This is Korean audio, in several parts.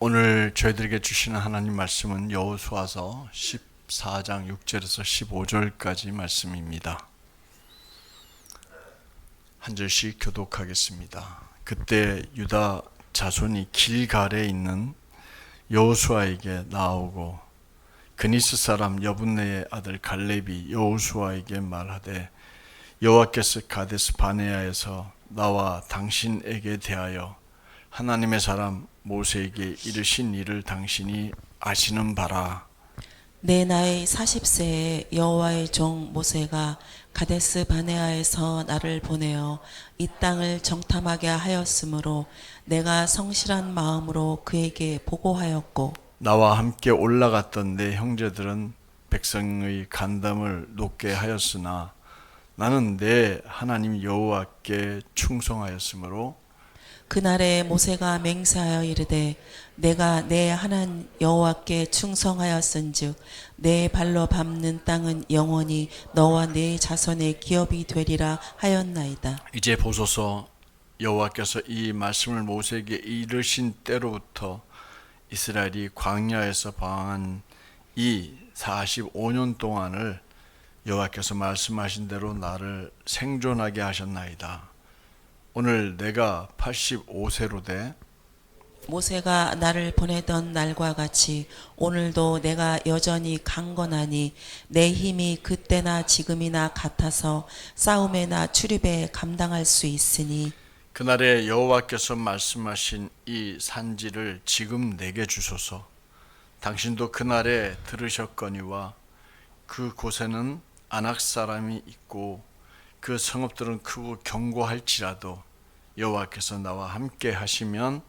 오늘 저희들에게 주시는 하나님 말씀은 여호수아서 14장 6절에서 15절까지 말씀입니다. 한 절씩 교독하겠습니다. 그때 유다 자손이 길갈에 있는 여호수아에게 나아오고 그니스 사람 여분네의 아들 갈렙이 여호수아에게 말하되 여호와께서 가데스 바네아에서 나와 당신에게 대하여 하나님의 사람 모세에게 이르신 일을 당신이 아시는 바라. 내 나이 40세에 여호와의 종 모세가 가데스 바네아에서 나를 보내어 이 땅을 정탐하게 하였으므로 내가 성실한 마음으로 그에게 보고하였고 나와 함께 올라갔던 내 형제들은 백성의 간담을 높게 하였으나 나는 내 하나님 여호와께 충성하였으므로 그날에 모세가 맹세하여 이르되 내가 내 하나님 여호와께 충성하였은즉 내 발로 밟는 땅은 영원히 너와 네 자손의 기업이 되리라 하였나이다. 이제 보소서 여호와께서 이 말씀을 모세에게 이르신 때로부터 이스라엘이 광야에서 방황한 이 45년 동안을 여호와께서 말씀하신 대로 나를 생존하게 하셨나이다. 오늘 내가 85세로 돼 모세가 나를 보내던 날과 같이 오늘도 내가 여전히 강건하니 내 힘이 그때나 지금이나 같아서 싸움에나 출입에 감당할 수 있으니 그날에 여호와께서 말씀하신 이 산지를 지금 내게 주소서. 당신도 그날에 들으셨거니와 그 곳에는 아낙 사람이 있고 그 성읍들은 크고 견고할지라도 여호와께서 나와 함께 하시면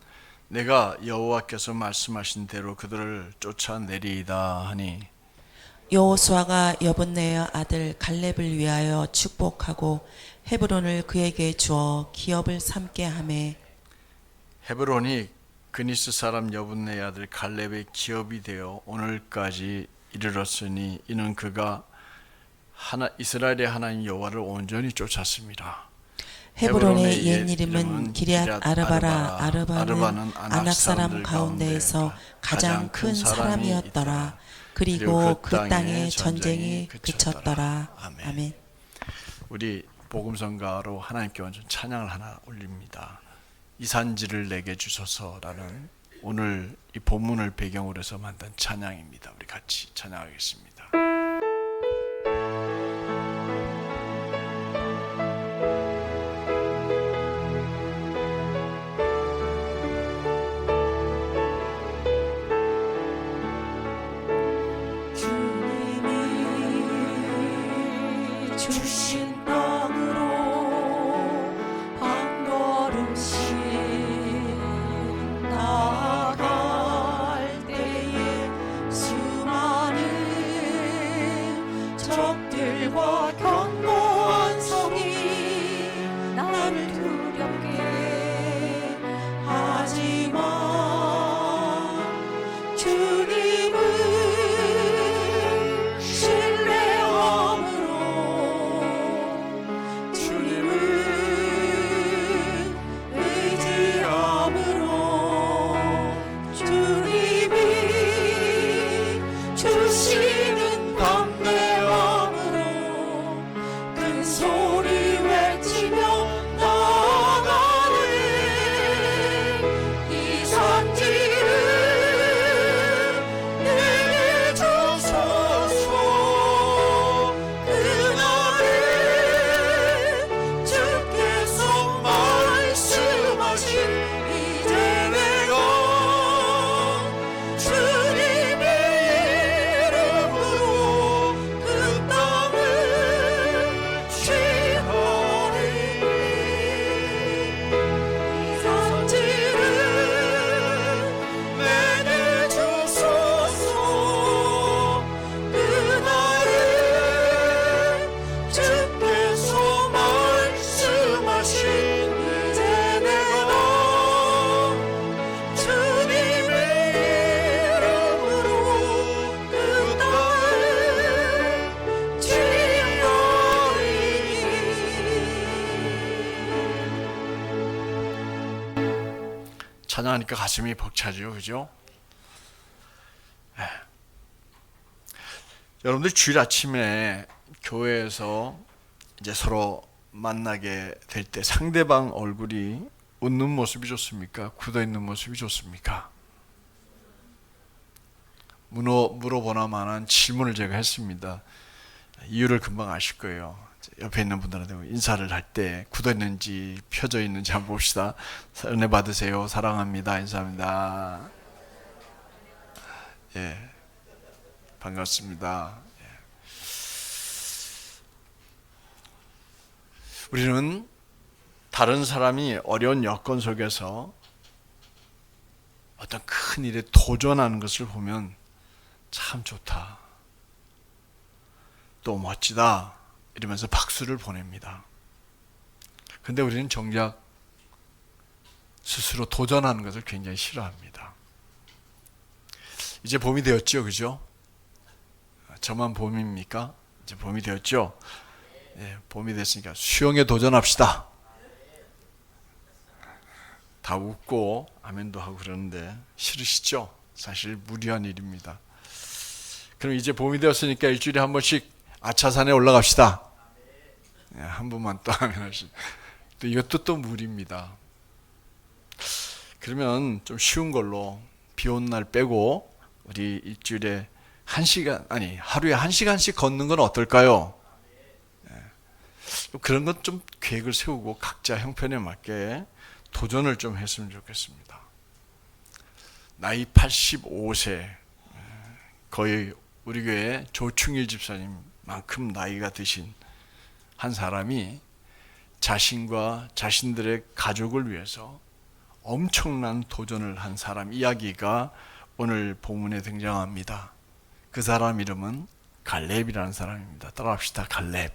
내가 여호와께서 말씀하신 대로 그들을 쫓아내리이다 하니 여호수아가 여분네의 아들 갈렙을 위하여 축복하고 헤브론을 그에게 주어 기업을 삼게 하매 헤브론이 그니스 사람 여분네의 아들 갈렙의 기업이 되어 오늘까지 이르렀으니 이는 그가 이스라엘의 하나님 여호와를 온전히 쫓았습니다. 헤브론의 옛 이름은 기럇 아르바라. 아르바는 아낙 사람 가운데에서 가장 큰 사람이었더라. 그리고 그 땅에 전쟁이 그쳤더라. 아멘. 우리 복음성가로 하나님께 완전 찬양을 하나 올립니다. 이 산지를 내게 주소서라는 오늘 이 본문을 배경으로 해서 만든 찬양입니다. 우리 같이 찬양하겠습니다. 주신 땅으로 한 걸음씩 나아갈 때에 수많은 적들과 견고한 성이 나를 두렵게 하지만 주님은 찬양하니까 가슴이 벅차죠, 그죠? 여러분들 주일 아침에 교회에서 이제 서로 만나게 될 때 상대방 얼굴이 웃는 모습이 좋습니까? 굳어 있는 모습이 좋습니까? 물어보나 마나한 질문을 제가 했습니다. 이유를 금방 아실 거예요. 옆에 있는 분들한테 인사를 할 때 굳어 있는지 펴져 있는지 한번 봅시다. 은혜 받으세요. 사랑합니다. 인사합니다. 예, 반갑습니다. 예. 우리는 다른 사람이 어려운 여건 속에서 어떤 큰 일에 도전하는 것을 보면 참 좋다, 또 멋지다 이러면서 박수를 보냅니다. 근데 우리는 정작 스스로 도전하는 것을 굉장히 싫어합니다. 이제 봄이 되었죠, 그죠? 저만 봄입니까? 이제 봄이 되었죠? 예, 봄이 됐으니까 수영에 도전합시다. 다 웃고 아멘도 하고 그러는데 싫으시죠? 사실 무리한 일입니다. 그럼 이제 봄이 되었으니까 일주일에 한 번씩 아차산에 올라갑시다. 예, 한 번만 또 하면 하시. 또 이것도 또 무리입니다. 그러면 좀 쉬운 걸로 비 오는 날 빼고 우리 일주일에 하루에 1시간씩 걷는 건 어떨까요? 그런 것 좀 계획을 세우고 각자 형편에 맞게 도전을 좀 했으면 좋겠습니다. 나이 85세, 거의 우리 교회 조충일 집사님만큼 나이가 드신 한 사람이 자신과 자신들의 가족을 위해서 엄청난 도전을 한 사람 이야기가 오늘 본문에 등장합니다. 그 사람 이름은 갈렙이라는 사람입니다. 따라합시다. 갈렙.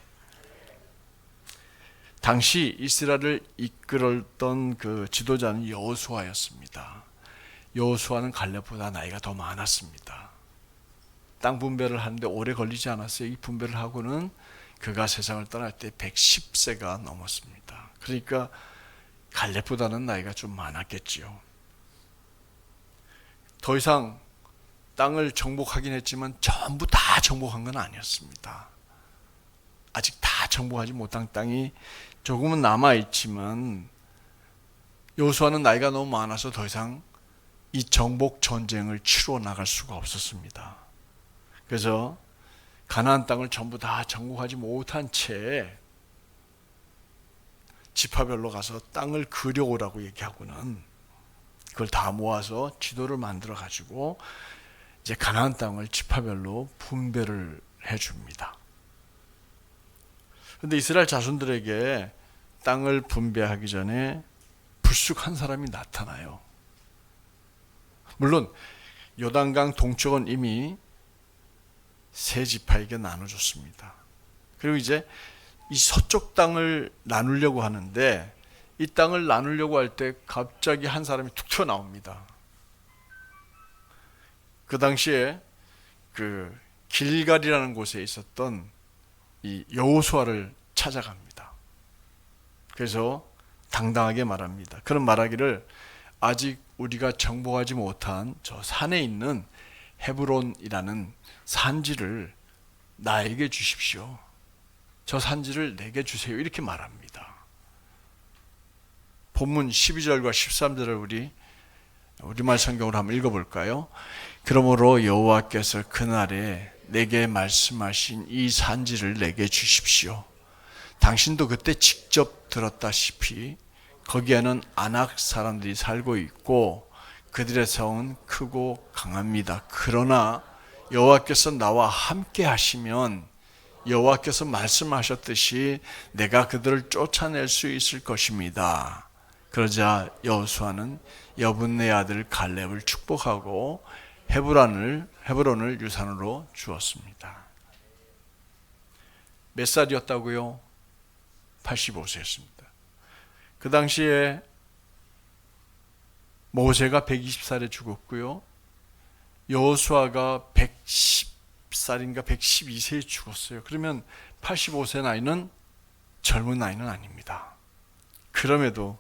당시 이스라엘을 이끌었던 그 지도자는 여호수아였습니다. 여호수아는 갈렙보다 나이가 더 많았습니다. 땅 분배를 하는데 오래 걸리지 않았어요. 이 분배를 하고는 그가 세상을 떠날 때 110세가 넘었습니다. 그러니까 갈렙보다는 나이가 좀 많았겠지요. 더 이상 땅을 정복하긴 했지만 전부 다 정복한 건 아니었습니다. 아직 다 정복하지 못한 땅이 조금은 남아있지만 여호수아는 나이가 너무 많아서 더 이상 이 정복 전쟁을 치러 나갈 수가 없었습니다. 그래서 가나안 땅을 전부 다 정복하지 못한 채 지파별로 가서 땅을 그려오라고 얘기하고는 그걸 다 모아서 지도를 만들어 가지고 이제 가나안 땅을 지파별로 분배를 해줍니다. 그런데 이스라엘 자손들에게 땅을 분배하기 전에 불쑥 한 사람이 나타나요. 물론 요단강 동쪽은 이미 세 지파에게 나눠줬습니다. 그리고 이제 이 서쪽 땅을 나누려고 하는데 이 땅을 나누려고 할 때 갑자기 한 사람이 툭 튀어나옵니다. 그 당시에 그 길갈이라는 곳에 있었던 이 여호수아를 찾아갑니다. 그래서 당당하게 말합니다. 그런 말하기를 아직 우리가 정복하지 못한 저 산에 있는 헤브론이라는 산지를 나에게 주십시오. 저 산지를 내게 주세요. 이렇게 말합니다. 본문 12절과 13절을 우리말 성경으로 한번 읽어볼까요? 그러므로 여호와께서 그날에 내게 말씀하신 이 산지를 내게 주십시오. 당신도 그때 직접 들었다시피 거기에는 아낙 사람들이 살고 있고 그들의 성은 크고 강합니다. 그러나 여호와께서 나와 함께 하시면 여호와께서 말씀하셨듯이 내가 그들을 쫓아낼 수 있을 것입니다. 그러자 여호수아는 여분네 아들 갈렙을 축복하고 헤브론을 유산으로 주었습니다. 몇 살이었다고요? 85세였습니다. 그 당시에 모세가 120살에 죽었고요. 여호수아가 110살인가 112세에 죽었어요. 그러면 85세 나이는 젊은 나이는 아닙니다. 그럼에도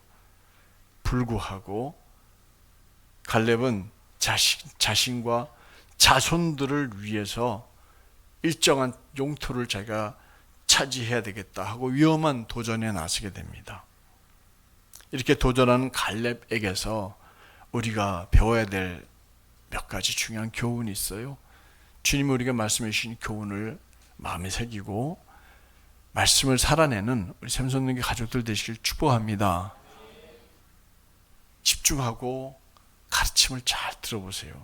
불구하고 갈렙은 자신과 자손들을 위해서 일정한 용토를 자기가 차지해야 되겠다 하고 위험한 도전에 나서게 됩니다. 이렇게 도전하는 갈렙에게서 우리가 배워야 될 몇 가지 중요한 교훈이 있어요. 주님이 우리가 말씀해 주신 교훈을 마음에 새기고 말씀을 살아내는 우리 샘손님의 가족들 되시길 축복합니다. 집중하고 가르침을 잘 들어보세요.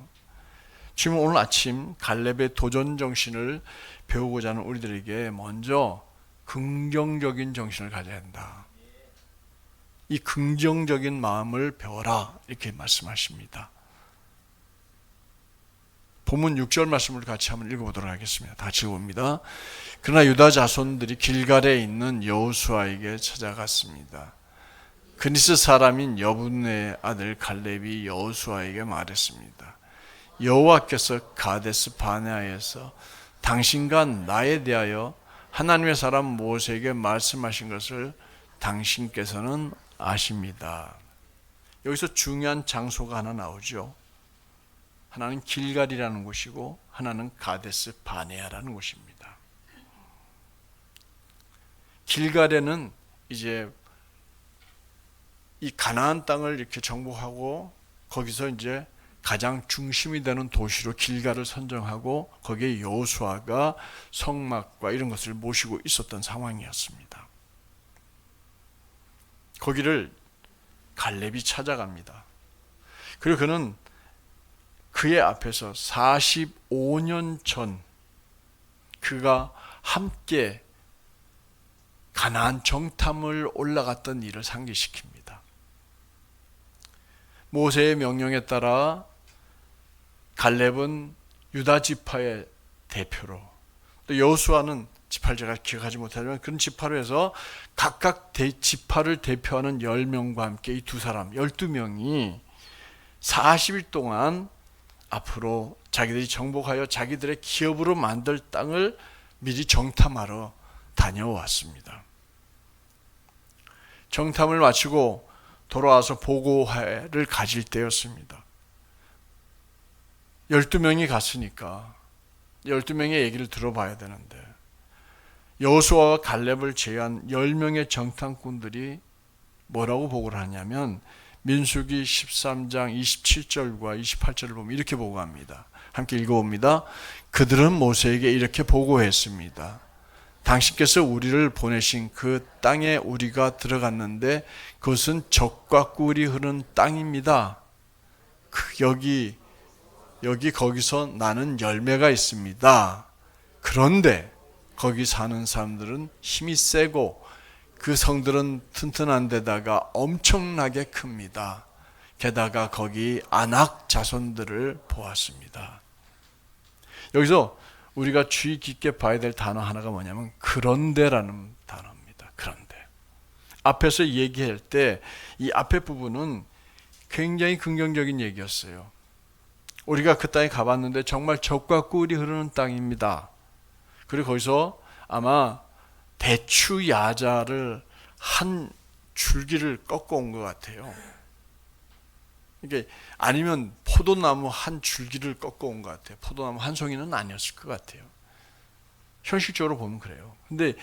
지금 오늘 아침 갈렙의 도전 정신을 배우고자 하는 우리들에게 먼저 긍정적인 정신을 가져야 한다. 이 긍정적인 마음을 배워라 이렇게 말씀하십니다. 본문 6절 말씀을 같이 한번 읽어보도록 하겠습니다. 다 같이 읽어봅니다. 그러나 유다 자손들이 길갈에 있는 여호수아에게 찾아갔습니다. 그니스 사람인 여분의 아들 갈렙이 여호수아에게 말했습니다. 여호와께서 가데스 바네아에서 당신과 나에 대하여 하나님의 사람 모세에게 말씀하신 것을 당신께서는 아십니다. 여기서 중요한 장소가 하나 나오죠. 하나는 길갈이라는 곳이고 하나는 가데스 바네아라는 곳입니다. 길갈에는 이제 이 가나안 땅을 이렇게 정복하고 거기서 이제 가장 중심이 되는 도시로 길갈을 선정하고 거기에 여호수아가 성막과 이런 것을 모시고 있었던 상황이었습니다. 거기를 갈렙이 찾아갑니다. 그리고 그는 그의 앞에서 45년 전 그가 함께 가나안 정탐을 올라갔던 일을 상기시킵니다. 모세의 명령에 따라 갈렙은 유다 지파의 대표로, 또 여호수아는 지파를 제가 기억하지 못하지만 그런 지파로 해서 각각 지파를 대표하는 10명과 함께 이 두 사람 12명이 40일 동안 앞으로 자기들이 정복하여 자기들의 기업으로 만들 땅을 미리 정탐하러 다녀왔습니다. 정탐을 마치고 돌아와서 보고회를 가질 때였습니다. 12명이 갔으니까 12명의 얘기를 들어봐야 되는데 여호수아와 갈렙을 제외한 10명의 정탐꾼들이 뭐라고 보고를 하냐면 민수기 13장 27절과 28절을 보면 이렇게 보고합니다. 함께 읽어봅니다. 그들은 모세에게 이렇게 보고했습니다. 당신께서 우리를 보내신 그 땅에 우리가 들어갔는데 그것은 젖과 꿀이 흐르는 땅입니다. 여기 거기서 나는 열매가 있습니다. 그런데 거기 사는 사람들은 힘이 세고 그 성들은 튼튼한 데다가 엄청나게 큽니다. 게다가 거기 아낙 자손들을 보았습니다. 여기서 우리가 주의 깊게 봐야 될 단어 하나가 뭐냐면 그런데라는 단어입니다. 그런데. 앞에서 얘기할 때 이 앞에 부분은 굉장히 긍정적인 얘기였어요. 우리가 그 땅에 가봤는데 정말 젖과 꿀이 흐르는 땅입니다. 그리고 거기서 아마 대추 야자를 한 줄기를 꺾어 온 것 같아요. 이게 아니면 포도나무 한 줄기를 꺾어 온 것 같아요. 포도나무 한 송이는 아니었을 것 같아요. 현실적으로 보면 그래요. 근데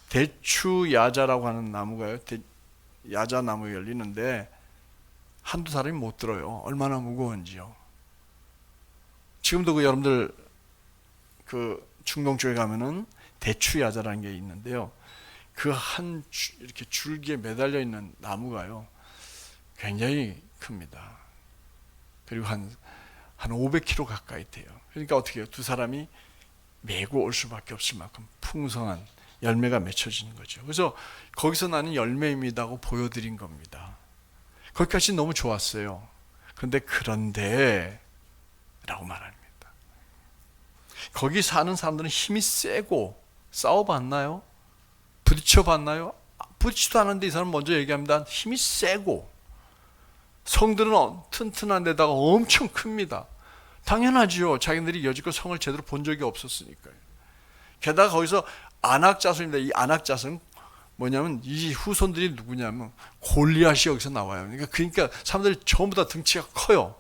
대추 야자라고 하는 나무가요. 야자나무 열리는데 한두 사람이 못 들어요. 얼마나 무거운지요. 지금도 여러분들 중동 쪽에 가면은 대추 야자라는 게 있는데요. 그 이렇게 줄기에 매달려 있는 나무가요. 굉장히 큽니다. 그리고 한 500kg 가까이 돼요. 그러니까 어떻게 해요? 두 사람이 메고 올 수밖에 없을 만큼 풍성한 열매가 맺혀지는 거죠. 그래서 거기서 나는 열매입니다 하고 보여드린 겁니다. 거기까지 너무 좋았어요. 그런데 라고 말합니다. 거기 사는 사람들은 힘이 세고 싸워봤나요? 부딪혀봤나요? 부딪히지도 않았는데 이 사람 먼저 얘기합니다. 힘이 세고 성들은 튼튼한 데다가 엄청 큽니다. 당연하지요. 자기들이 여지껏 성을 제대로 본 적이 없었으니까요. 게다가 거기서 아낙자손입니다. 이 아낙자손은 뭐냐면 이 후손들이 누구냐면 골리앗이 여기서 나와요. 그러니까 사람들이 전부 다 등치가 커요.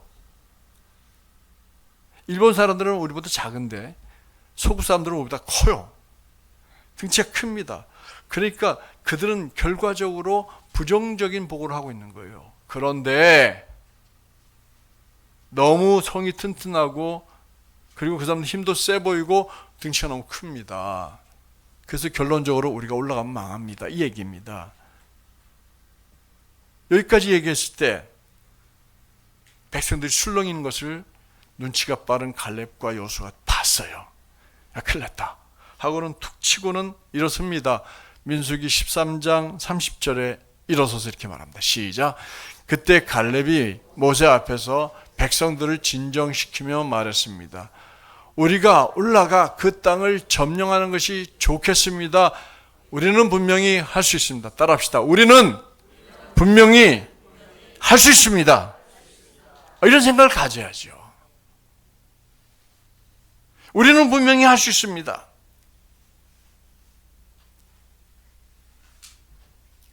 일본 사람들은 우리보다 작은데 서구 사람들은 우리보다 커요. 등치가 큽니다. 그러니까 그들은 결과적으로 부정적인 보고를 하고 있는 거예요. 그런데 너무 성이 튼튼하고 그리고 그 사람들 힘도 세 보이고 등치가 너무 큽니다. 그래서 결론적으로 우리가 올라가면 망합니다. 이 얘기입니다. 여기까지 얘기했을 때 백성들이 술렁이는 것을 눈치가 빠른 갈렙과 여호수아가 봤어요. 야, 큰일 났다 하고는 툭 치고는 일어섭니다. 민수기 13장 30절에 일어서서 이렇게 말합니다. 시작. 그때 갈렙이 모세 앞에서 백성들을 진정시키며 말했습니다. 우리가 올라가 그 땅을 점령하는 것이 좋겠습니다. 우리는 분명히 할 수 있습니다. 따라합시다. 우리는 분명히 할 수 있습니다. 이런 생각을 가져야죠. 우리는 분명히 할 수 있습니다.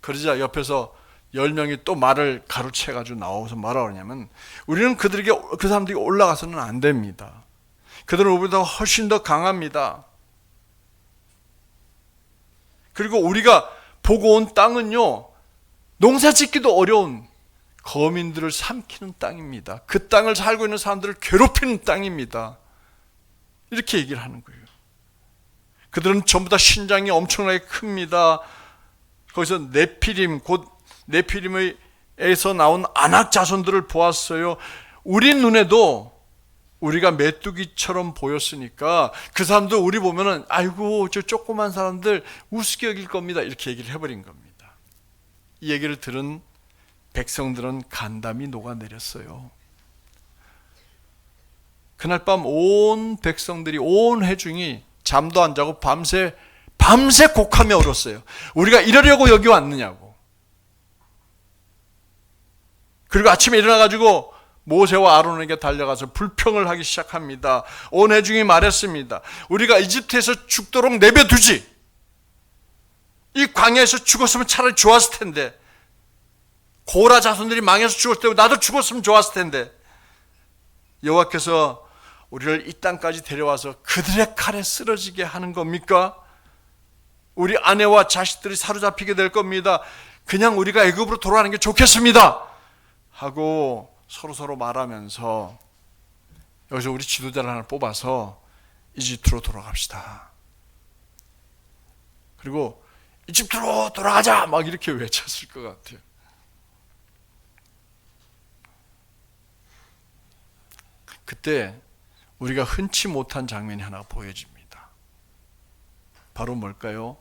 그러자 옆에서 10명이 또 말을 가로채가지고 나와서 뭐라 그러냐면 우리는 그 사람들이 올라가서는 안 됩니다. 그들은 우리보다 훨씬 더 강합니다. 그리고 우리가 보고 온 땅은요, 농사 짓기도 어려운 거민들을 삼키는 땅입니다. 그 땅을 살고 있는 사람들을 괴롭히는 땅입니다. 이렇게 얘기를 하는 거예요. 그들은 전부 다 신장이 엄청나게 큽니다. 거기서 네피림, 곧 네피림에서 나온 아낙 자손들을 보았어요. 우리 눈에도 우리가 메뚜기처럼 보였으니까 그 사람들 우리 보면은 아이고 저 조그만 사람들 우습게 여길 겁니다. 이렇게 얘기를 해버린 겁니다. 이 얘기를 들은 백성들은 간담이 녹아내렸어요. 그날 밤 온 백성들이 온 회중이 잠도 안 자고 밤새 곡하며 울었어요. 우리가 이러려고 여기 왔느냐고. 그리고 아침에 일어나가지고 모세와 아론에게 달려가서 불평을 하기 시작합니다. 온 회중이 말했습니다. 우리가 이집트에서 죽도록 내버려두지. 이 광야에서 죽었으면 차라리 좋았을 텐데. 고라 자손들이 망해서 죽었을 때 나도 죽었으면 좋았을 텐데. 여호와께서 우리를 이 땅까지 데려와서 그들의 칼에 쓰러지게 하는 겁니까? 우리 아내와 자식들이 사로잡히게 될 겁니다. 그냥 우리가 애굽으로 돌아가는 게 좋겠습니다. 하고 서로 말하면서 여기서 우리 지도자를 하나 뽑아서 이집트로 돌아갑시다. 그리고 이집트로 돌아가자 막 이렇게 외쳤을 것 같아요. 그때 우리가 흔치 못한 장면이 하나 보여집니다. 바로 뭘까요?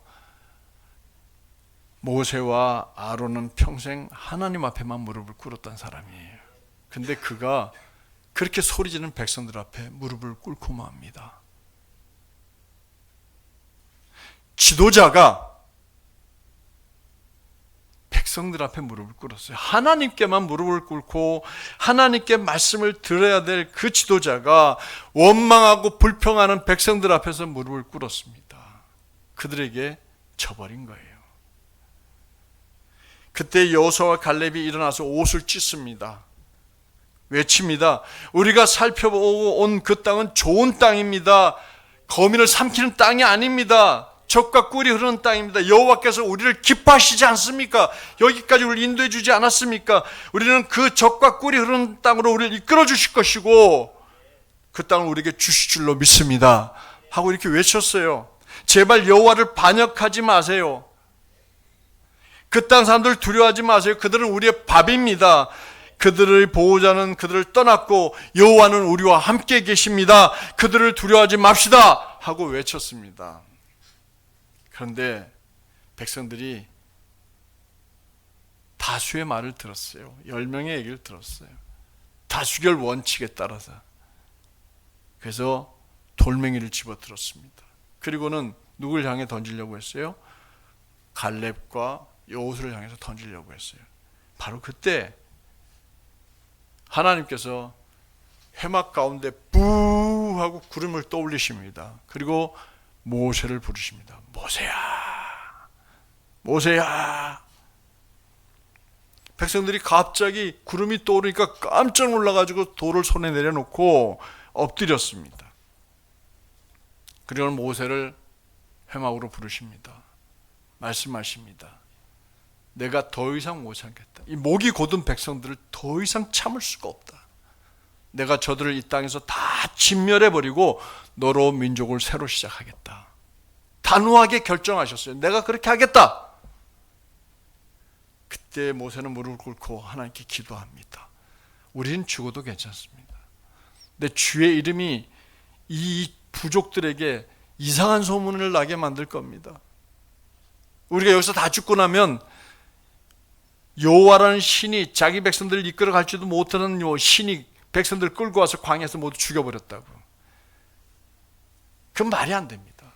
모세와 아론은 평생 하나님 앞에만 무릎을 꿇었던 사람이에요. 근데 그가 그렇게 소리지는 백성들 앞에 무릎을 꿇고 맙니다. 지도자가 백성들 앞에 무릎을 꿇었어요. 하나님께만 무릎을 꿇고 하나님께 말씀을 들어야 될 그 지도자가 원망하고 불평하는 백성들 앞에서 무릎을 꿇었습니다. 그들에게 져버린 거예요. 그때 여호수아와 갈렙이 일어나서 옷을 찢습니다. 외칩니다. 우리가 살펴보고 온 그 땅은 좋은 땅입니다. 거민을 삼키는 땅이 아닙니다. 젖과 꿀이 흐르는 땅입니다. 여호와께서 우리를 기뻐하시지 않습니까? 여기까지 우리를 인도해 주지 않았습니까? 우리는 그 젖과 꿀이 흐르는 땅으로 우리를 이끌어 주실 것이고 그 땅을 우리에게 주실 줄로 믿습니다. 하고 이렇게 외쳤어요. 제발 여호와를 반역하지 마세요. 그 땅 사람들 두려워하지 마세요. 그들은 우리의 밥입니다. 그들의 보호자는 그들을 떠났고 여호와는 우리와 함께 계십니다. 그들을 두려워하지 맙시다 하고 외쳤습니다. 그런데 백성들이 다수의 말을 들었어요. 10명의 얘기를 들었어요. 다수결 원칙에 따라서. 그래서 돌멩이를 집어들었습니다. 그리고는 누굴 향해 던지려고 했어요? 갈렙과 여호수아를 향해서 던지려고 했어요. 바로 그때 하나님께서 회막 가운데 뿌 하고 구름을 떠올리십니다. 그리고 모세를 부르십니다. 모세야, 모세야. 백성들이 갑자기 구름이 떠오르니까 깜짝 놀라가지고 돌을 손에 내려놓고 엎드렸습니다. 그리고 모세를 회막으로 부르십니다. 말씀하십니다. 내가 더 이상 못 참겠다. 이 목이 곧은 백성들을 더 이상 참을 수가 없다. 내가 저들을 이 땅에서 다 진멸해버리고 너로 민족을 새로 시작하겠다. 단호하게 결정하셨어요. 내가 그렇게 하겠다. 그때 모세는 무릎을 꿇고 하나님께 기도합니다. 우리는 죽어도 괜찮습니다. 근데 주의 이름이 이 부족들에게 이상한 소문을 나게 만들 겁니다. 우리가 여기서 다 죽고 나면 여호와라는 신이 자기 백성들을 이끌어 갈지도 못하는 신이 백성들을 끌고 와서 광야에서 모두 죽여버렸다고. 그건 말이 안 됩니다.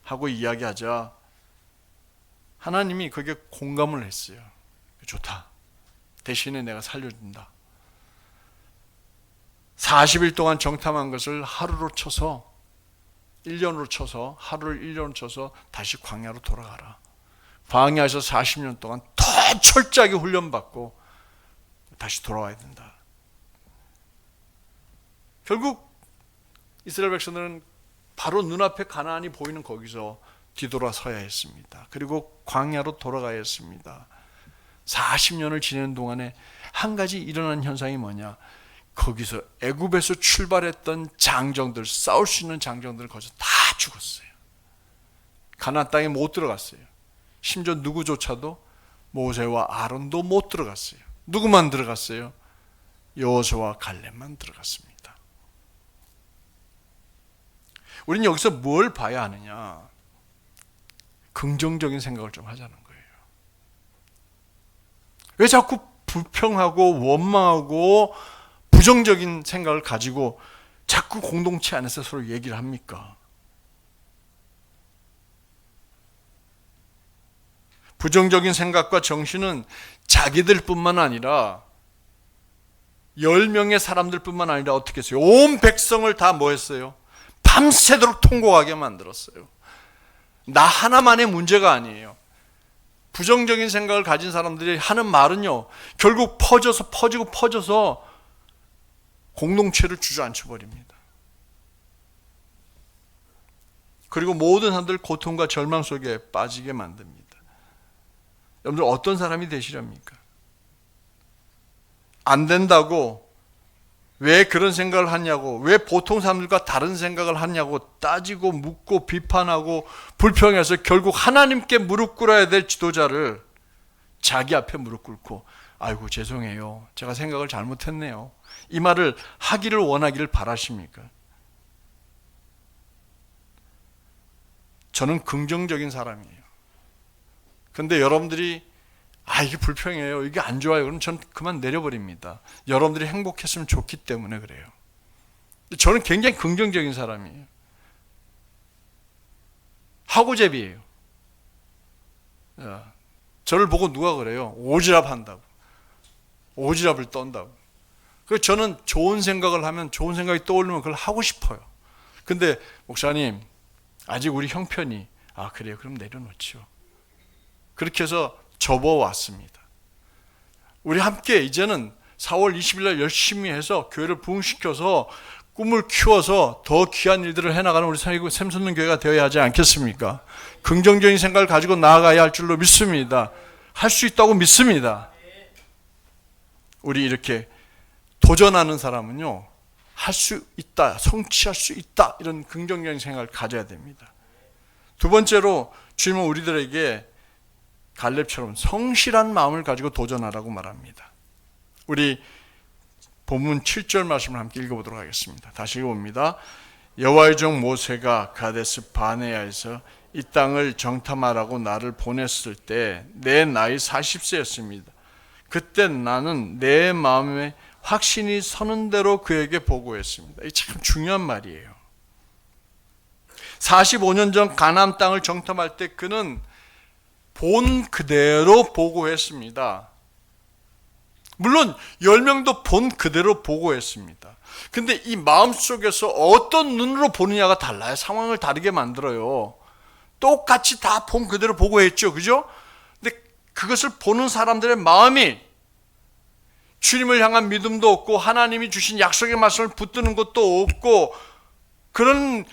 하고 이야기하자 하나님이 거기에 공감을 했어요. 좋다. 대신에 내가 살려준다. 40일 동안 정탐한 것을 하루로 쳐서 1년으로 쳐서 하루를 1년으로 쳐서 다시 광야로 돌아가라. 광야에서 40년 동안 더 철저하게 훈련받고 다시 돌아와야 된다. 결국 이스라엘 백성들은 바로 눈앞에 가나안이 보이는 거기서 뒤돌아서야 했습니다. 그리고 광야로 돌아가야 했습니다. 40년을 지내는 동안에 한 가지 일어난 현상이 뭐냐? 거기서 애굽에서 출발했던 장정들, 싸울 수 있는 장정들 거기서 다 죽었어요. 가나안 땅에 못 들어갔어요. 심지어 누구조차도 모세와 아론도 못 들어갔어요. 누구만 들어갔어요? 여호수아와 갈렙만 들어갔습니다. 우리는 여기서 뭘 봐야 하느냐? 긍정적인 생각을 좀 하자는 거예요. 왜 자꾸 불평하고 원망하고 부정적인 생각을 가지고 자꾸 공동체 안에서 서로 얘기를 합니까? 부정적인 생각과 정신은 자기들뿐만 아니라 10명의 사람들뿐만 아니라 어떻게 했어요? 온 백성을 다 뭐 했어요? 밤새도록 통곡하게 만들었어요. 나 하나만의 문제가 아니에요. 부정적인 생각을 가진 사람들이 하는 말은요, 결국 퍼져서 공동체를 주저앉혀 버립니다. 그리고 모든 사람들 고통과 절망 속에 빠지게 만듭니다. 여러분들 어떤 사람이 되시렵니까? 안 된다고, 왜 그런 생각을 하냐고, 왜 보통 사람들과 다른 생각을 하냐고 따지고 묻고 비판하고 불평해서 결국 하나님께 무릎 꿇어야 될 지도자를 자기 앞에 무릎 꿇고 아이고 죄송해요, 제가 생각을 잘못했네요, 이 말을 하기를 원하기를 바라십니까? 저는 긍정적인 사람이에요. 그런데 여러분들이 이게 불평해요, 이게 안 좋아요, 그럼 전 그만 내려버립니다. 여러분들이 행복했으면 좋기 때문에 그래요. 저는 굉장히 긍정적인 사람이에요. 하고제비예요. 저를 보고 누가 그래요? 오지랖 한다고, 오지랖을 떤다고. 그래서 저는 좋은 생각을 하면, 좋은 생각이 떠오르면 그걸 하고 싶어요. 근데 목사님 아직 우리 형편이, 그래요, 그럼 내려놓죠. 그렇게 해서 접어왔습니다. 우리 함께 이제는 4월 20일 날 열심히 해서 교회를 부흥시켜서 꿈을 키워서 더 귀한 일들을 해나가는 우리 샘솟는 교회가 되어야 하지 않겠습니까? 긍정적인 생각을 가지고 나아가야 할 줄로 믿습니다. 할 수 있다고 믿습니다. 우리 이렇게 도전하는 사람은요, 할 수 있다, 성취할 수 있다, 이런 긍정적인 생각을 가져야 됩니다. 두 번째로 주님은 우리들에게 갈렙처럼 성실한 마음을 가지고 도전하라고 말합니다. 우리 본문 7절 말씀을 함께 읽어보도록 하겠습니다. 다시 읽어봅니다. 여호와의 종 모세가 가데스 바네아에서 이 땅을 정탐하라고 나를 보냈을 때 내 나이 40세였습니다. 그때 나는 내 마음에 확신이 서는 대로 그에게 보고했습니다. 이게 참 중요한 말이에요. 45년 전 가나안 땅을 정탐할 때 그는 본 그대로 보고했습니다. 물론 10명도 본 그대로 보고했습니다. 근데 이 마음속에서 어떤 눈으로 보느냐가 달라요. 상황을 다르게 만들어요. 똑같이 다 본 그대로 보고했죠, 그죠? 근데 그것을 보는 사람들의 마음이 주님을 향한 믿음도 없고 하나님이 주신 약속의 말씀을 붙드는 것도 없고 그런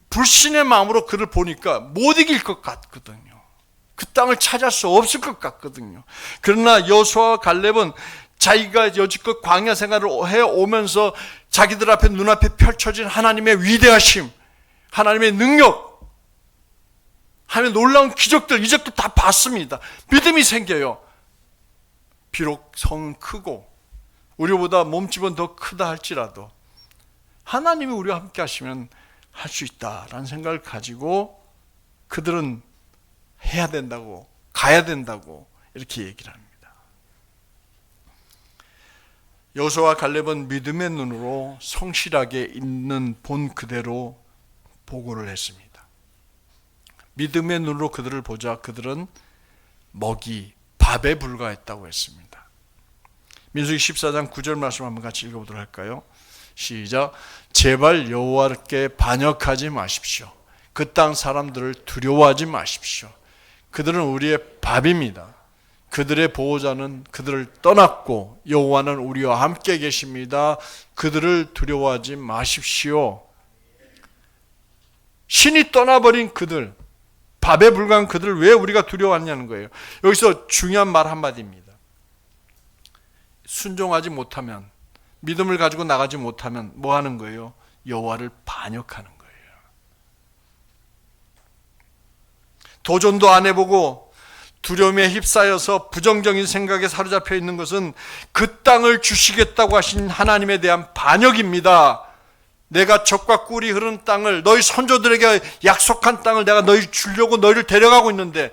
불신의 마음으로 그를 보니까 못 이길 것 같거든요. 그 땅을 찾을 수 없을 것 같거든요. 그러나 여호수아와 갈렙은 자기가 여지껏 광야 생활을 해오면서 자기들 앞에 눈앞에 펼쳐진 하나님의 위대하심, 하나님의 능력, 하나님의 놀라운 기적들, 이적들 다 봤습니다. 믿음이 생겨요. 비록 성은 크고 우리보다 몸집은 더 크다 할지라도 하나님이 우리와 함께 하시면 할 수 있다라는 생각을 가지고 그들은 해야 된다고, 가야 된다고 이렇게 얘기를 합니다. 여호수아와 갈렙은 믿음의 눈으로 성실하게 있는 본 그대로 보고를 했습니다. 믿음의 눈으로 그들을 보자 그들은 먹이, 밥에 불과했다고 했습니다. 민수기 14장 9절 말씀 한번 같이 읽어보도록 할까요? 시작. 제발 여호와께 반역하지 마십시오. 그 땅 사람들을 두려워하지 마십시오. 그들은 우리의 밥입니다. 그들의 보호자는 그들을 떠났고 여호와는 우리와 함께 계십니다. 그들을 두려워하지 마십시오. 신이 떠나버린 그들, 밥에 불과한 그들을 왜 우리가 두려워하냐는 거예요. 여기서 중요한 말 한마디입니다. 순종하지 못하면, 믿음을 가지고 나가지 못하면 뭐 하는 거예요? 여호와를 반역하는 거예요. 도전도 안 해보고 두려움에 휩싸여서 부정적인 생각에 사로잡혀 있는 것은 그 땅을 주시겠다고 하신 하나님에 대한 반역입니다. 내가 젖과 꿀이 흐르는 땅을, 너희 선조들에게 약속한 땅을 내가 너희 주려고 너희를 데려가고 있는데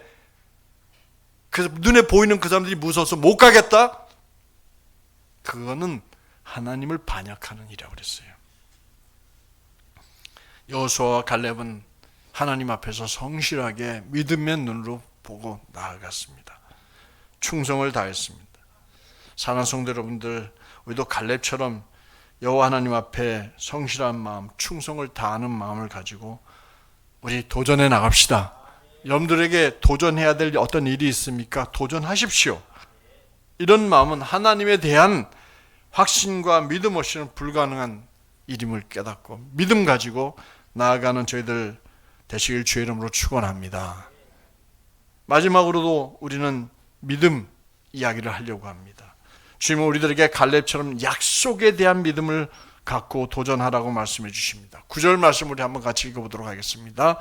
그 눈에 보이는 그 사람들이 무서워서 못 가겠다? 그거는 하나님을 반역하는 일이라고 그랬어요. 여호수아와 갈렙은 하나님 앞에서 성실하게 믿음의 눈으로 보고 나아갔습니다. 충성을 다했습니다. 사랑하는 성도 여러분들, 우리도 갈렙처럼 여호와 하나님 앞에 성실한 마음, 충성을 다하는 마음을 가지고 우리 도전해 나갑시다. 여러분들에게 도전해야 될 어떤 일이 있습니까? 도전하십시오. 이런 마음은 하나님에 대한 확신과 믿음 없이는 불가능한 일임을 깨닫고 믿음 가지고 나아가는 저희들 되시길 주의 이름으로 축원합니다. 마지막으로도 우리는 믿음 이야기를 하려고 합니다. 주님은 우리들에게 갈렙처럼 약속에 대한 믿음을 갖고 도전하라고 말씀해 주십니다. 9절 말씀 우리 한번 같이 읽어보도록 하겠습니다.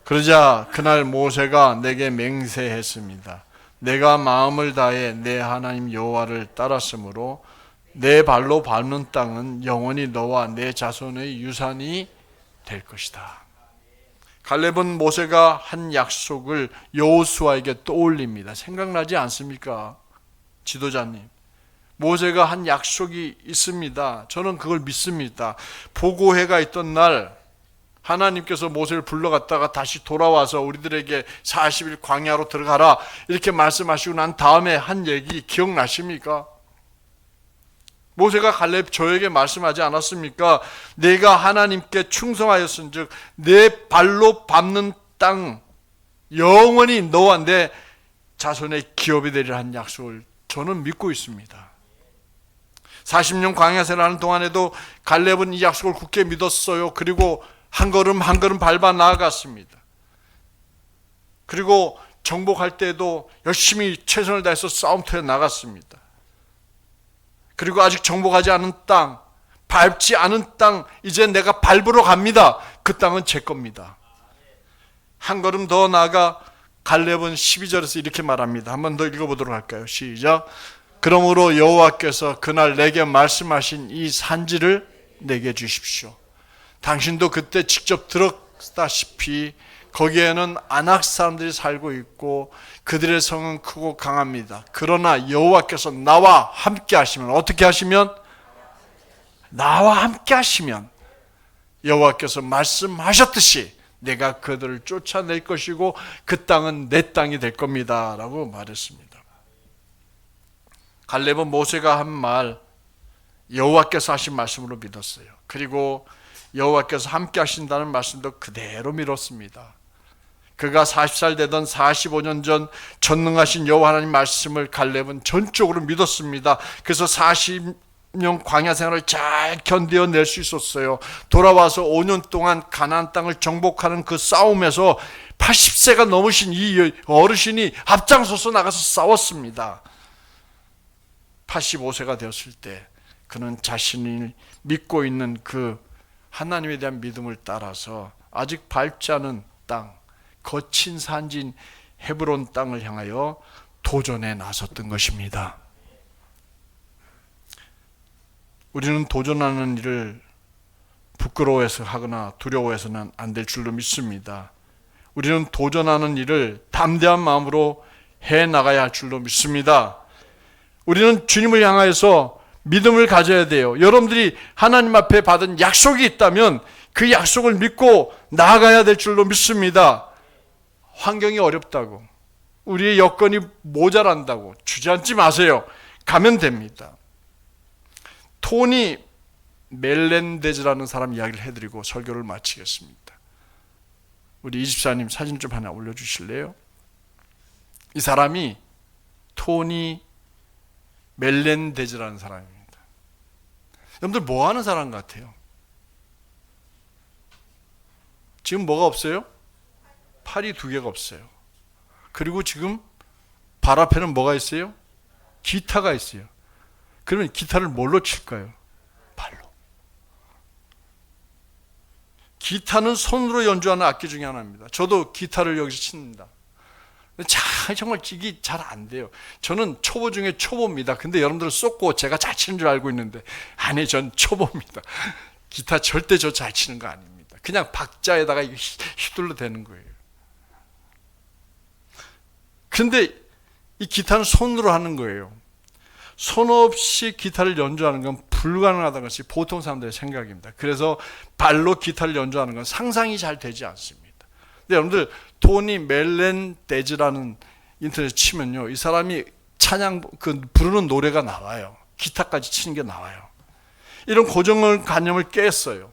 그러자 그날 모세가 내게 맹세했습니다. 내가 마음을 다해 내 하나님 여호와를 따랐으므로 내 발로 밟는 땅은 영원히 너와 내 자손의 유산이 될 것이다. 갈렙은 모세가 한 약속을 여호수아에게 떠올립니다. 생각나지 않습니까? 지도자님, 모세가 한 약속이 있습니다. 저는 그걸 믿습니다. 보고회가 있던 날 하나님께서 모세를 불러갔다가 다시 돌아와서 우리들에게 40일 광야로 들어가라 이렇게 말씀하시고 난 다음에 한 얘기 기억나십니까? 모세가 갈렙 저에게 말씀하지 않았습니까? 내가 하나님께 충성하였은즉 내 발로 밟는 땅 영원히 너와 내 자손의 기업이 되리라 한 약속을 저는 믿고 있습니다. 40년 광야 생활하는 동안에도 갈렙은 이 약속을 굳게 믿었어요. 그리고 한 걸음 한 걸음 밟아 나아갔습니다. 그리고 정복할 때도 열심히 최선을 다해서 싸움터에 나갔습니다. 그리고 아직 정복하지 않은 땅, 밟지 않은 땅, 이제 내가 밟으러 갑니다. 그 땅은 제 겁니다. 한 걸음 더 나아가 갈렙은 12절에서 이렇게 말합니다. 한 번 더 읽어보도록 할까요? 시작. 그러므로 여호와께서 그날 내게 말씀하신 이 산지를 내게 주십시오. 당신도 그때 직접 들었다시피 거기에는 아낙 사람들이 살고 있고 그들의 성은 크고 강합니다. 그러나 여호와께서 나와 함께 하시면, 어떻게 하시면? 나와 함께 하시면 여호와께서 말씀하셨듯이 내가 그들을 쫓아낼 것이고 그 땅은 내 땅이 될 겁니다 라고 말했습니다. 갈렙은 모세가 한 말 여호와께서 하신 말씀으로 믿었어요. 그리고 여호와께서 함께 하신다는 말씀도 그대로 믿었습니다. 그가 40살 되던 45년 전 전능하신 여호와 하나님 말씀을 갈렙은 전적으로 믿었습니다. 그래서 40년 광야 생활을 잘 견뎌낼 수 있었어요. 돌아와서 5년 동안 가나안 땅을 정복하는 그 싸움에서 80세가 넘으신 이 어르신이 앞장서서 나가서 싸웠습니다. 85세가 되었을 때 그는 자신이 믿고 있는 그 하나님에 대한 믿음을 따라서 아직 밟지 않은 땅, 거친 산지인 헤브론 땅을 향하여 도전에 나섰던 것입니다. 우리는 도전하는 일을 부끄러워해서 하거나 두려워해서는 안 될 줄로 믿습니다. 우리는 도전하는 일을 담대한 마음으로 해 나가야 할 줄로 믿습니다. 우리는 주님을 향하여서 믿음을 가져야 돼요. 여러분들이 하나님 앞에 받은 약속이 있다면 그 약속을 믿고 나아가야 될 줄로 믿습니다. 환경이 어렵다고, 우리의 여건이 모자란다고 주저앉지 마세요. 가면 됩니다. 토니 멜렌데즈라는 사람 이야기를 해드리고 설교를 마치겠습니다. 우리 이집사님 사진 좀 하나 올려주실래요? 이 사람이 토니 멜렌데즈라는 사람입니다. 여러분들 뭐 하는 사람 같아요? 지금 뭐가 없어요? 팔이 2개가 없어요. 그리고 지금 발 앞에는 뭐가 있어요? 기타가 있어요. 그러면 기타를 뭘로 칠까요? 발로. 기타는 손으로 연주하는 악기 중에 하나입니다. 저도 기타를 여기서 칩니다. 정말 이게 잘 안 돼요. 저는 초보 중에 초보입니다. 근데 여러분들은 쏟고 제가 잘 치는 줄 알고 있는데 아니, 전 초보입니다. 기타 절대 저 잘 치는 거 아닙니다. 그냥 박자에다가 휘둘러 대는 거예요. 근데 이 기타는 손으로 하는 거예요. 손 없이 기타를 연주하는 건 불가능하다는 것이 보통 사람들의 생각입니다. 그래서 발로 기타를 연주하는 건 상상이 잘 되지 않습니다. 근데 여러분들 토니 멜렌데즈라는 인터넷에 치면요, 이 사람이 찬양 부르는 노래가 나와요. 기타까지 치는 게 나와요. 이런 고정관념을 깼어요.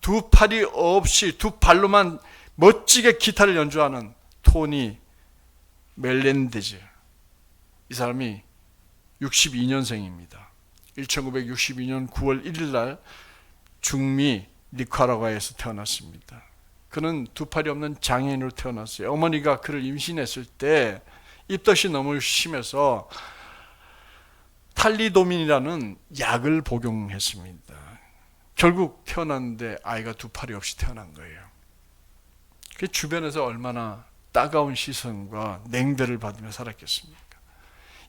2팔이 없이 2발로만 멋지게 기타를 연주하는 토니 멜렌데즈. 이 사람이 62년생입니다. 1962년 9월 1일 날 중미 니카라과에서 태어났습니다. 그는 2팔이 없는 장애인으로 태어났어요. 어머니가 그를 임신했을 때 입덧이 너무 심해서 탈리도민이라는 약을 복용했습니다. 결국 태어났는데 아이가 2팔이 없이 태어난 거예요. 그 주변에서 얼마나 따가운 시선과 냉대를 받으며 살았겠습니까?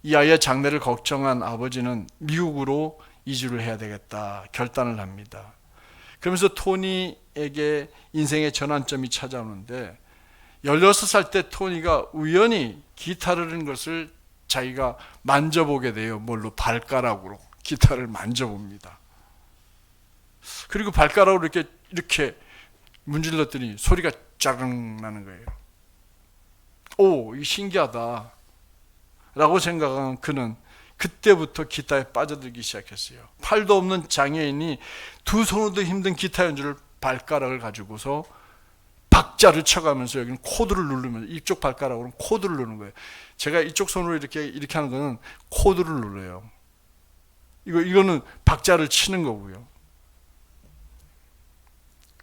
이 아이의 장래를 걱정한 아버지는 미국으로 이주를 해야 되겠다 결단을 합니다. 그러면서 토니에게 인생의 전환점이 찾아오는데 16살 때 토니가 우연히 기타를 는 것을 자기가 만져보게 돼요. 뭘로? 발가락으로 기타를 만져봅니다. 그리고 발가락으로 이렇게 문질렀더니 소리가 짜릉 나는 거예요. 오, 이 신기하다 라고 생각한 그는 그때부터 기타에 빠져들기 시작했어요. 팔도 없는 장애인이 2손으로도 힘든 기타 연주를 발가락을 가지고서 박자를 쳐가면서 여기는 코드를 누르면서 이쪽 발가락으로는 코드를 누르는 거예요. 제가 이쪽 손으로 이렇게 하는 거는 코드를 눌러요. 이거는 박자를 치는 거고요.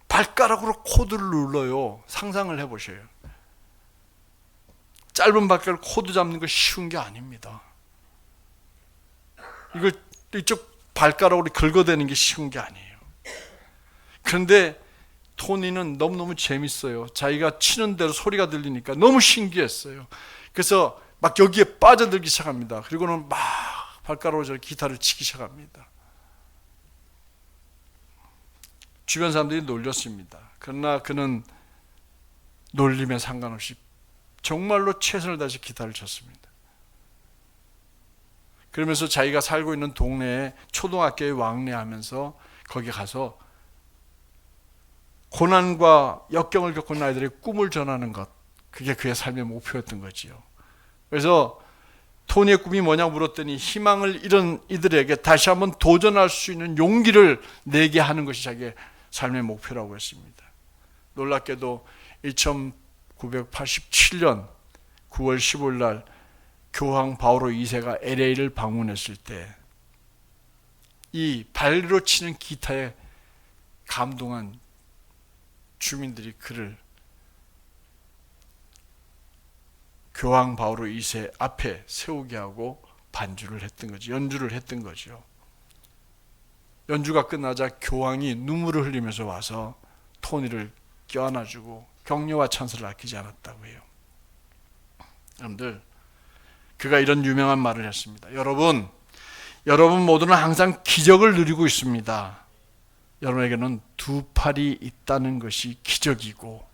발가락으로 코드를 눌러요. 상상을 해보셔요. 짧은 발가락 코드 잡는 거 쉬운 게 아닙니다. 이걸 이쪽 발가락으로 긁어대는 게 쉬운 게 아니에요. 그런데 토니는 너무너무 재밌어요. 자기가 치는 대로 소리가 들리니까 너무 신기했어요. 그래서 막 여기에 빠져들기 시작합니다. 그리고는 막 발가락으로 저 기타를 치기 시작합니다. 주변 사람들이 놀렸습니다. 그러나 그는 놀림에 상관없이 정말로 최선을 다해서 기타를 쳤습니다. 그러면서 자기가 살고 있는 동네에 초등학교에 왕래하면서 거기 가서 고난과 역경을 겪은 아이들의 꿈을 전하는 것, 그게 그의 삶의 목표였던 거지요. 그래서 토니의 꿈이 뭐냐고 물었더니 희망을 잃은 이들에게 다시 한번 도전할 수 있는 용기를 내게 하는 것이 자기의 삶의 목표라고 했습니다. 놀랍게도 1987년 9월 15일 날 교황 바오로 2세가 LA를 방문했을 때 이 발로 치는 기타에 감동한 주민들이 그를 교황 바오로 2세 앞에 세우게 하고 반주를 했던 거죠. 연주를 했던 거죠. 연주가 끝나자 교황이 눈물을 흘리면서 와서 토니를 껴안아주고 격려와 찬사를 아끼지 않았다고 해요. 여러분들, 그가 이런 유명한 말을 했습니다. 여러분 모두는 항상 기적을 누리고 있습니다. 여러분에게는 두 팔이 있다는 것이 기적이고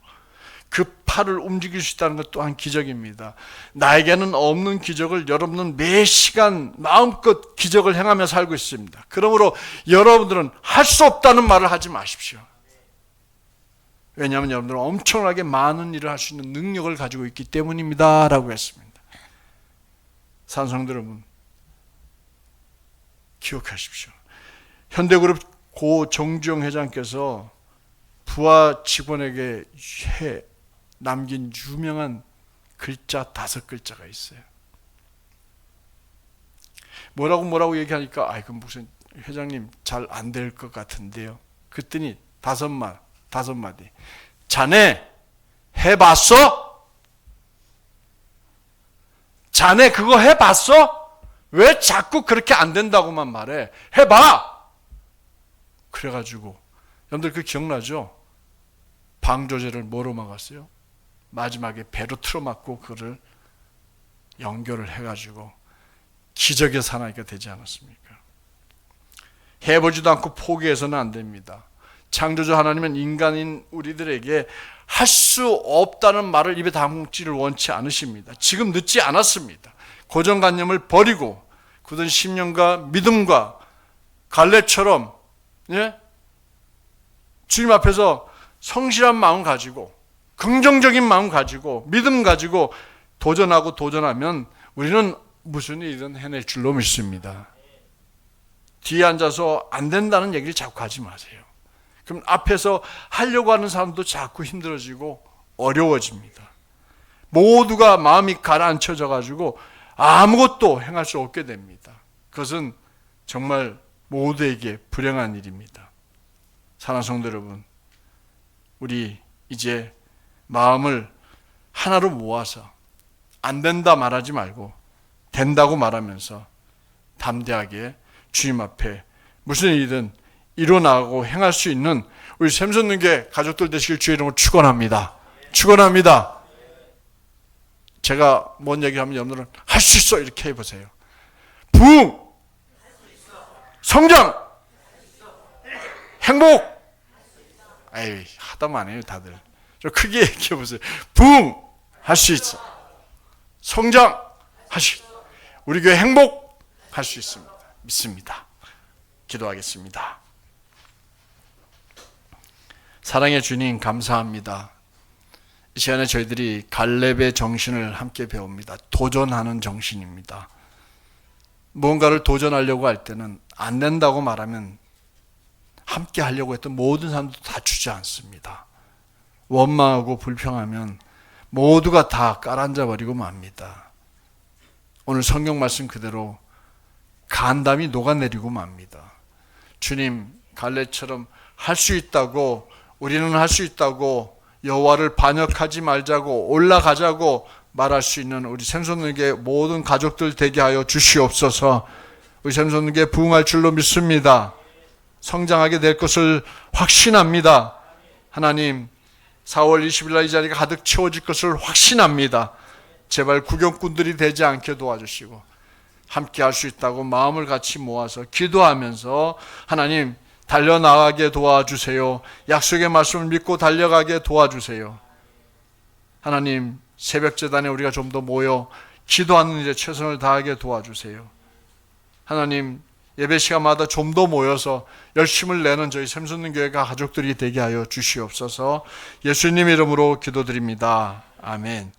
그 팔을 움직일 수 있다는 것 또한 기적입니다. 나에게는 없는 기적을 여러분은 매 시간 마음껏 기적을 행하며 살고 있습니다. 그러므로 여러분들은 할 수 없다는 말을 하지 마십시오. 왜냐하면 여러분들은 엄청나게 많은 일을 할 수 있는 능력을 가지고 있기 때문입니다 라고 했습니다. 산성도 여러분, 기억하십시오. 현대그룹 고 정주영 회장께서 부하 직원에게 남긴 유명한 글자 5글자가 있어요. 뭐라고 얘기하니까 그럼 무슨 회장님 잘 안 될 것 같은데요. 그랬더니 5마디. 자네 해봤어? 자네 그거 해봤어? 왜 자꾸 그렇게 안 된다고만 말해? 해봐! 그래가지고 여러분들 그 기억나죠? 방조제를 뭐로 막았어요? 마지막에 배로 틀어막고 그를 연결을 해가지고 기적의 사나이가 되지 않았습니까? 해보지도 않고 포기해서는 안 됩니다. 창조주 하나님은 인간인 우리들에게 할 수 없다는 말을 입에 담지를 원치 않으십니다. 지금 늦지 않았습니다. 고정관념을 버리고 굳은 신념과 믿음과 갈렙처럼 주님 앞에서 성실한 마음 가지고 긍정적인 마음 가지고 믿음 가지고 도전하면 우리는 무슨 일이든 해낼 줄로 믿습니다. 뒤에 앉아서 안 된다는 얘기를 자꾸 하지 마세요. 그럼 앞에서 하려고 하는 사람도 자꾸 힘들어지고 어려워집니다. 모두가 마음이 가라앉혀져 가지고 아무것도 행할 수 없게 됩니다. 그것은 정말 모두에게 불행한 일입니다. 사랑하는 성도 여러분, 우리 이제 마음을 하나로 모아서 안 된다 말하지 말고 된다고 말하면서 담대하게 주님 앞에 무슨 일이든 이뤄나가고 행할 수 있는 우리 샘솟는게 가족들 되시길 주의 이름으로 축원합니다. 축원합니다. 제가 뭔 얘기하면 여러분들은 할 수 있어 이렇게 해보세요. 부흥, 성장, 행복. 하다만 해요 다들. 좀 크게 얘기해보세요. 부흥, 할 수 있어. 성장, 할 수 있어. 우리 교회 행복, 할 수 있습니다. 믿습니다. 기도하겠습니다. 사랑의 주님 감사합니다. 이 시간에 저희들이 갈렙의 정신을 함께 배웁니다. 도전하는 정신입니다. 무언가를 도전하려고 할 때는 안 된다고 말하면 함께 하려고 했던 모든 사람도 다 주지 않습니다. 원망하고 불평하면 모두가 다 깔아앉아버리고 맙니다. 오늘 성경 말씀 그대로 간담이 녹아내리고 맙니다. 주님, 갈렙처럼 할 수 있다고, 우리는 할 수 있다고, 여호와를 반역하지 말자고, 올라가자고 말할 수 있는 우리 샘솟는게 모든 가족들 되게 하여 주시옵소서. 우리 샘솟는게 부흥할 줄로 믿습니다. 성장하게 될 것을 확신합니다. 하나님, 4월 20일 날 이 자리가 가득 채워질 것을 확신합니다. 제발 구경꾼들이 되지 않게 도와주시고 함께 할 수 있다고 마음을 같이 모아서 기도하면서 하나님 달려나가게 도와주세요. 약속의 말씀을 믿고 달려가게 도와주세요. 하나님, 새벽재단에 우리가 좀 더 모여 기도하는 일에 최선을 다하게 도와주세요. 하나님, 예배 시간마다 좀 더 모여서 열심을 내는 저희 샘솟는 교회가 가족들이 되게 하여 주시옵소서. 예수님 이름으로 기도드립니다. 아멘.